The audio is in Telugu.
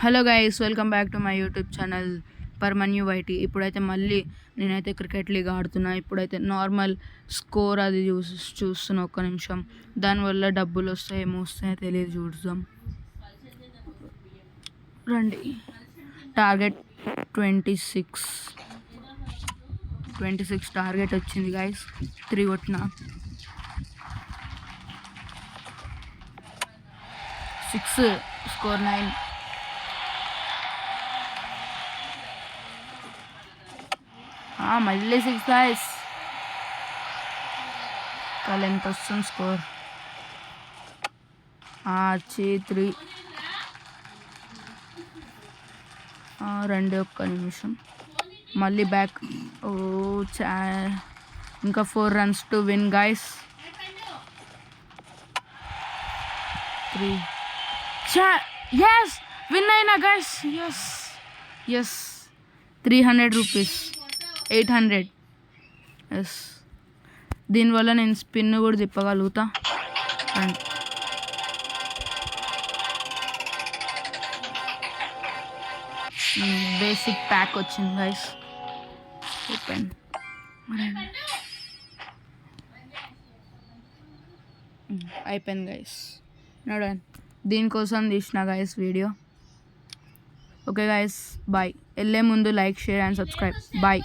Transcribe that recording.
Hello guys, welcome back to my YouTube channel పర్మన్యూ వైటీ. ఇప్పుడైతే మళ్ళీ నేనైతే క్రికెట్ లీగ్ ఆడుతున్నా. ఇప్పుడైతే నార్మల్ స్కోర్ అది చూస్తున్నా. ఒక్క నిమిషం, దానివల్ల డబ్బులు వస్తాయి ఏమో వస్తాయో తెలియదు, చూద్దాం రండి. టార్గెట్ 26 టార్గెట్ వచ్చింది గైస్. 3 కొట్టిన, 6 స్కోర్ 9. మళ్ళీ 6 గైస్. కాలు ఎంత వస్తుంది స్కోర్? 3 2. ఒక్క నిమిషం, మళ్ళీ బ్యాక్. ఇంకా 4 runs to win guys. 3. Win అయినా గైస్. Yes 300 rupees, 800. ఎస్, దీనివల్ల నేను స్పిన్ కూడా తిప్పగలుగుతా. అండ్ బేసిక్ ప్యాక్ వచ్చింది గైస్. ఓపెన్. అయిపోయింది గైస్. నడండి, దీనికోసం తీసిన guys video. Okay guys, bye. వెళ్ళే ముందు like, share and subscribe. Bye.